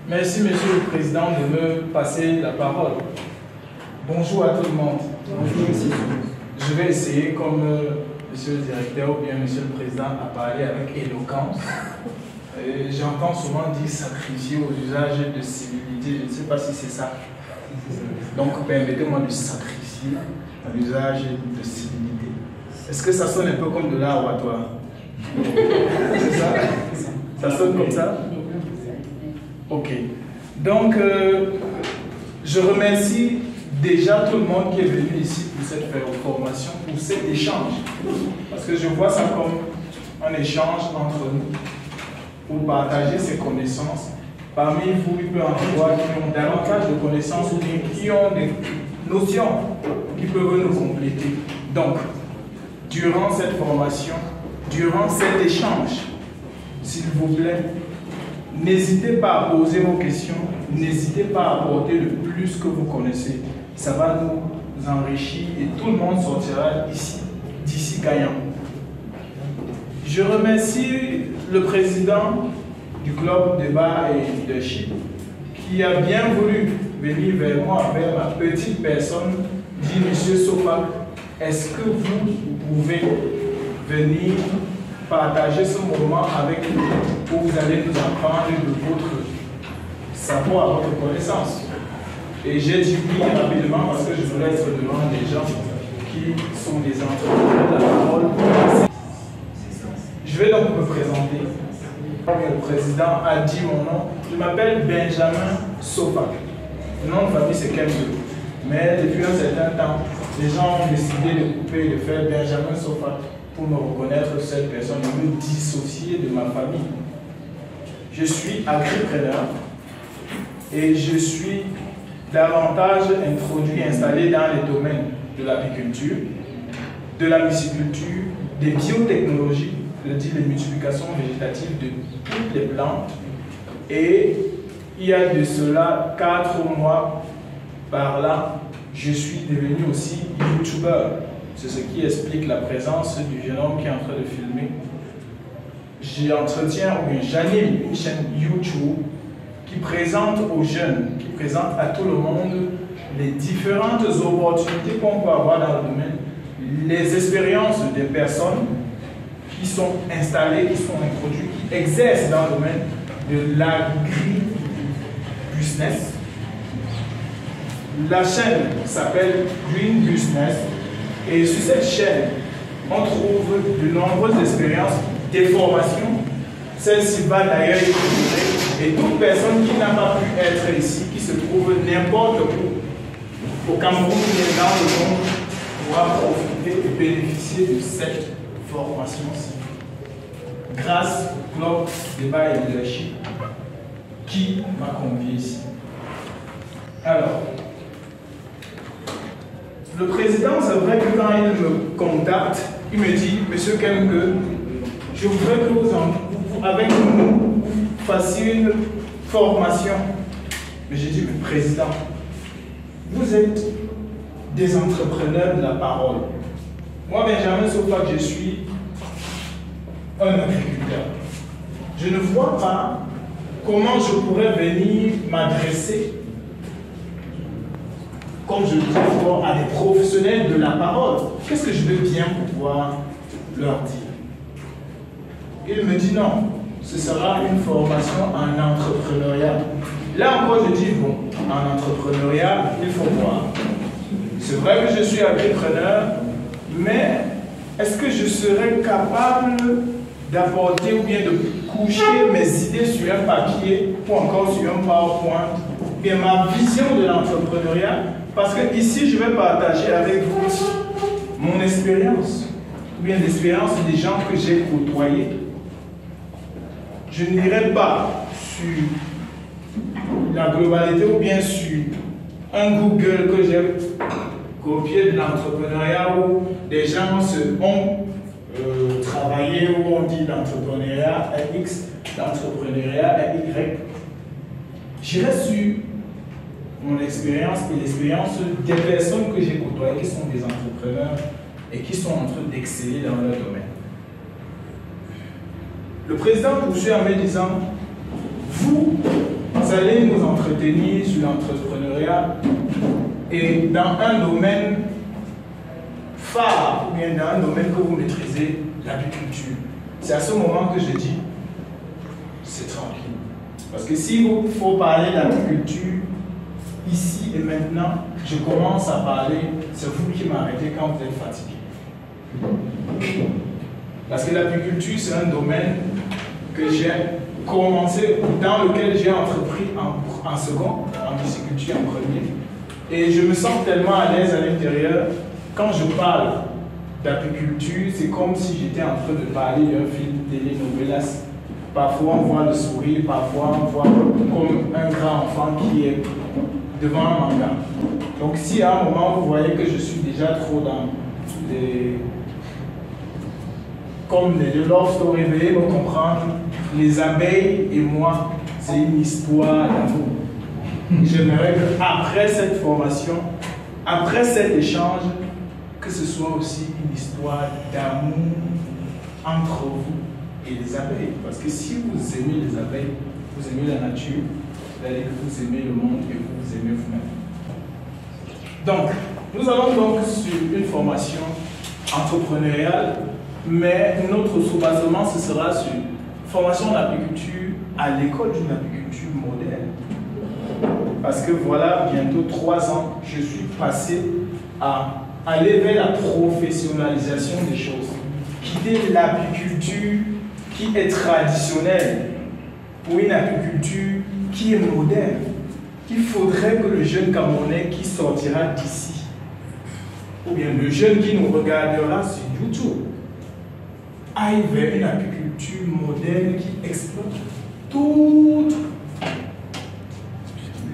Merci, Monsieur le Président, de me passer la parole. Bonjour à tout le monde. Bonjour, monsieur. Je vais essayer, comme Monsieur le Directeur ou bien Monsieur le Président a parlé avec éloquence. J'entends souvent dire sacrifier aux usages de civilité. Je ne sais pas si c'est ça. Donc, permettez-moi de sacrifier à l'usage de civilité. Est-ce que ça sonne un peu comme de l'art oratoire? C'est ça? Ça sonne comme ça? Ok. Donc, je remercie déjà tout le monde qui est venu ici pour cette formation, pour cet échange. Parce que je vois ça comme un échange entre nous pour partager ces connaissances. Parmi vous, il peut y en avoir qui ont davantage de connaissances ou bien qui ont des notions qui peuvent nous compléter. Donc, durant cette formation, durant cet échange, s'il vous plaît, n'hésitez pas à poser vos questions, n'hésitez pas à apporter le plus que vous connaissez. Ça va nous enrichir et tout le monde sortira d'ici gagnant. Je remercie le président du club débat et leadership qui a bien voulu venir vers moi, vers ma petite personne, dit Monsieur Sofa, est-ce que vous pouvez venir partager ce moment avec nous où vous allez nous apprendre de votre savoir, votre connaissance. Et j'ai dit oui rapidement parce que je voulais être devant des gens qui sont des entrepreneurs de la parole. Je vais donc me présenter. Le président a dit mon nom. Je m'appelle Benjamin Sofa. Le nom de famille c'est Kembe. Mais depuis un certain temps, les gens ont décidé de couper, de faire Benjamin Sofa pour me reconnaître cette personne et me dissocier de ma famille. Je suis agripreneur et je suis davantage introduit, installé dans les domaines de l'agriculture, de la myciculture, des biotechnologies, je dis les multiplications végétatives de toutes les plantes. Et il y a de cela 4 mois par là, je suis devenu aussi youtubeur. C'est ce qui explique la présence du jeune homme qui est en train de filmer. J'anime une chaîne YouTube qui présente aux jeunes, qui présente à tout le monde les différentes opportunités qu'on peut avoir dans le domaine, les expériences des personnes qui sont installées, qui sont introduites, qui exercent dans le domaine de l'agri-business. La chaîne s'appelle Green Business et sur cette chaîne, on trouve de nombreuses expériences, des formations. Celle-ci va d'ailleurs être livrée et toute personne qui n'a pas pu être ici, qui se trouve n'importe où, au Cameroun et dans le monde, pourra profiter et bénéficier de cette formation-ci. Grâce au club débat et leadership qui m'a convié ici. Alors, le président, c'est vrai que quand il me contacte, il me dit, Monsieur Kemke, je voudrais que vous, avec nous, fassiez une formation. Mais j'ai dit, mais président, vous êtes des entrepreneurs de la parole. Moi, Benjamin Sofa, je suis un agriculteur. Je ne vois pas comment je pourrais venir m'adresser, comme je le dis fort, à des professionnels de la parole. Qu'est-ce que je vais bien pouvoir leur dire? Il me dit non, ce sera une formation en entrepreneuriat. Là encore, je dis bon, en entrepreneuriat, il faut voir. C'est vrai que je suis agripreneur, mais est-ce que je serai capable d'apporter ou bien de coucher mes idées sur un papier ou encore sur un PowerPoint, ou bien ma vision de l'entrepreneuriat? Parce que ici, je vais partager avec vous mon expérience, ou bien l'expérience des gens que j'ai côtoyés. Je n'irai pas sur la globalité ou bien sur un Google que j'ai copié de l'entrepreneuriat où des gens ont travaillé, où on dit l'entrepreneuriat est X, l'entrepreneuriat est Y. J'irai sur mon expérience et l'expérience des personnes que j'ai côtoyées qui sont des entrepreneurs et qui sont en train d'exceller dans leur domaine. Le président poursuit en me disant, vous allez nous entretenir sur l'entrepreneuriat et dans un domaine phare, ou bien dans un domaine que vous maîtrisez, l'apiculture. C'est à ce moment que je dis, c'est tranquille. Parce que s'il faut parler d'apiculture, ici et maintenant, je commence à parler, c'est vous qui m'arrêtez quand vous êtes fatigué. Parce que l'apiculture, c'est un domaine que j'ai commencé, dans lequel j'ai entrepris en second, en pisciculture en premier. Et je me sens tellement à l'aise à l'intérieur. Quand je parle d'apiculture, c'est comme si j'étais en train de parler d'un film télénovelas. Parfois on voit le sourire, parfois on voit comme un grand enfant qui est devant un manga. Donc si à un moment vous voyez que je suis déjà trop dans les... comme les love story, veuillez me comprendre, les abeilles et moi, c'est une histoire d'amour. J'aimerais qu'après cette formation, après cet échange, que ce soit aussi une histoire d'amour entre vous et les abeilles. Parce que si vous aimez les abeilles, vous aimez la nature, c'est-à-dire que vous aimez le monde et vous aimez vous-même. Donc, nous allons donc sur une formation entrepreneuriale, mais notre soubassement, ce sera sur formation d'apiculture à l'école d'une apiculture moderne. Parce que voilà, bientôt 3 ans, je suis passé à aller vers la professionnalisation des choses. Quitter l'apiculture qui est traditionnelle pour une apiculture qui est moderne. Il faudrait que le jeune Camerounais qui sortira d'ici, ou bien le jeune qui nous regardera sur YouTube, aille vers une apiculture moderne qui exploite toutes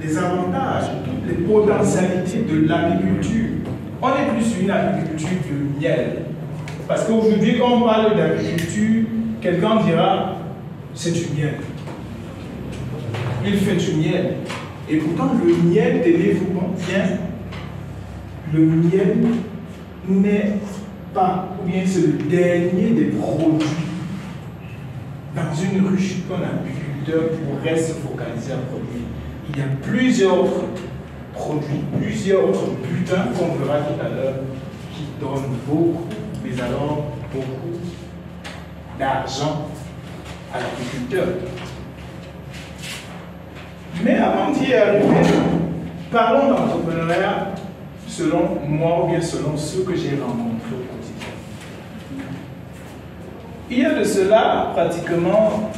les avantages, toutes les potentialités de l'apiculture. On n'est plus sur une apiculture de miel. Parce qu'aujourd'hui, quand on parle d'apiculture, quelqu'un dira c'est du miel. Il fait du miel. Et pourtant, le miel, tenez-vous bien, le miel n'est pas, ou bien c'est le dernier des produits dans une ruche qu'un apiculteur pourrait se focaliser à produire. Il y a plusieurs autres produits, plusieurs autres butins qu'on verra tout à l'heure qui donnent beaucoup, mais alors beaucoup d'argent à l'apiculteur. Mais avant d'y arriver, parlons d'entrepreneuriat selon moi ou bien selon ceux que j'ai rencontrés au quotidien. Il y a de cela pratiquement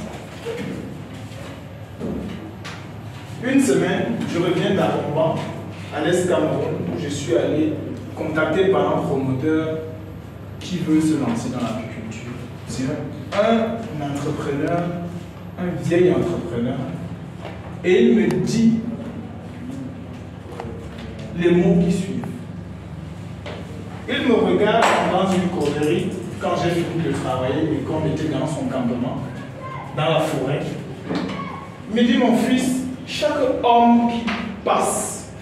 une semaine, je reviens d'Aromba, à l'Est Cameroun, où je suis allé contacté par un promoteur qui veut se lancer dans l'apiculture. C'est un entrepreneur, un vieil entrepreneur, et il me dit les mots qui suivent. Il me regarde dans une corderie quand j'ai fini de travailler et qu'on était dans son campement, dans la forêt. Il me dit, mon fils, chaque homme qui passe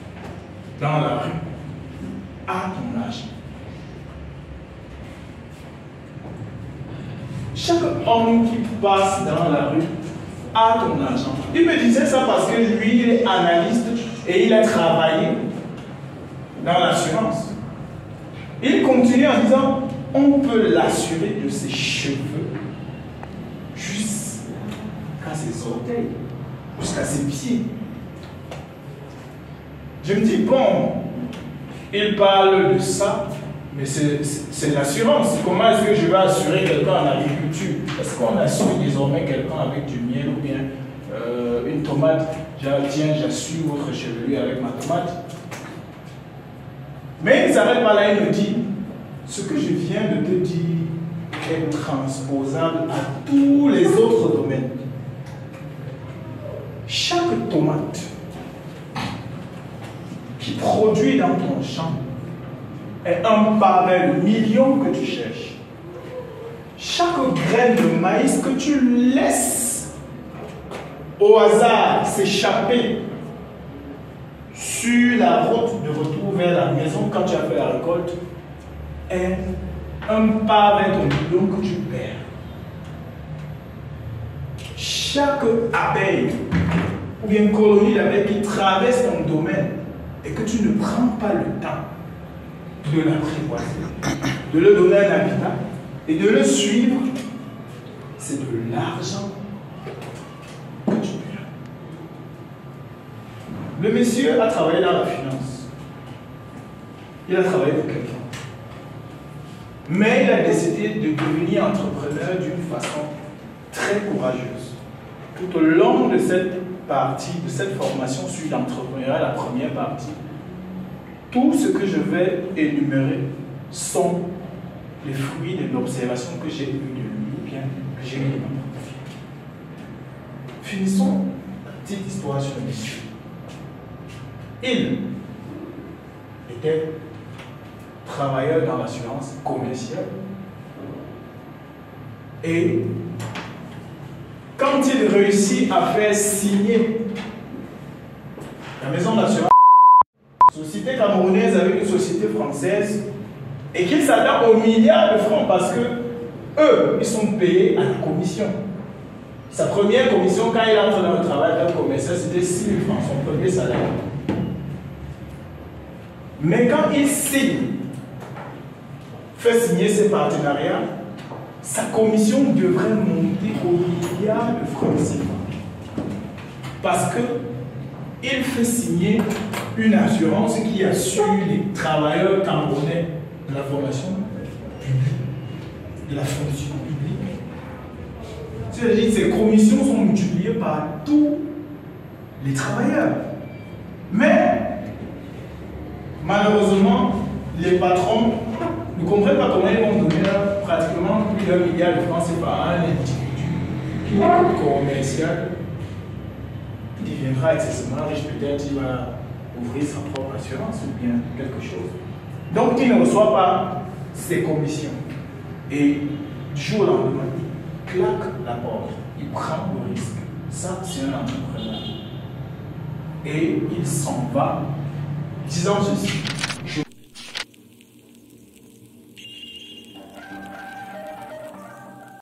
dans la rue a ton âge. Chaque homme qui passe dans la rue a ton argent. Il me disait ça parce que lui, il est analyste et il a travaillé dans l'assurance. Il continue en disant, on peut l'assurer de ses cheveux jusqu'à ses orteils, jusqu'à ses pieds. Je me dis, bon, il parle de ça, mais c'est l'assurance. Comment est-ce que je vais assurer quelqu'un en agriculture? Est-ce qu'on assure désormais quelqu'un avec du miel ou bien une tomate? Tiens, j'assure votre chevelure avec ma tomate. Mais il ne s'arrête pas là, il me dit, ce que je viens de te dire est transposable à tous les autres domaines. Chaque tomate qui produit dans ton champ est un pas vers le million que tu cherches. Chaque graine de maïs que tu laisses au hasard s'échapper sur la route de retour vers la maison quand tu as fait la récolte est un pas vers ton million que tu perds. chaque abeille ou bien colonie d'abeilles qui traverse ton domaine et que tu ne prends pas le temps de l'apprivoiser, de leur donner un habitat et de le suivre, c'est de l'argent que tu perds. Le monsieur a travaillé dans la finance. Il a travaillé pour quelqu'un. Mais il a décidé de devenir entrepreneur d'une façon très courageuse. Tout au long de cette partie, de cette formation sur l'entrepreneuriat, la première partie, tout ce que je vais énumérer sont les fruits de l'observation que j'ai eue de lui, bien que j'ai mis de mon profil. Finissons la petite histoire sur le monsieur. Il était travailleur dans l'assurance commerciale et quand il réussit à faire signer la maison d'assurance, société camerounaise avec une société française, et qu'il s'attend aux milliards de francs parce que eux, ils sont payés à la commission. Sa première commission, quand il entre dans le travail d'un commercial, c'était 6 000 francs, son premier salaire. Mais quand il signe, fait signer ses partenariats, sa commission devrait monter aux milliards de francs CFA. Parce que il fait signer une assurance qui assure les travailleurs camerounais de la formation publique, de la fonction publique. C'est-à-dire que ces commissions sont multipliées par tous les travailleurs. Mais, malheureusement, les patrons ne comprennent pas comment ils vont donner pratiquement plus d'1 milliard de francs CFA à un individu qui est commercial, qui deviendra excessivement riche, peut-être il va ouvrir sa propre assurance ou bien quelque chose. Donc il ne reçoit pas ses commissions. Et du jour au lendemain, il claque la porte, il prend le risque. Ça, c'est un entrepreneur. Et il s'en va, disant ceci.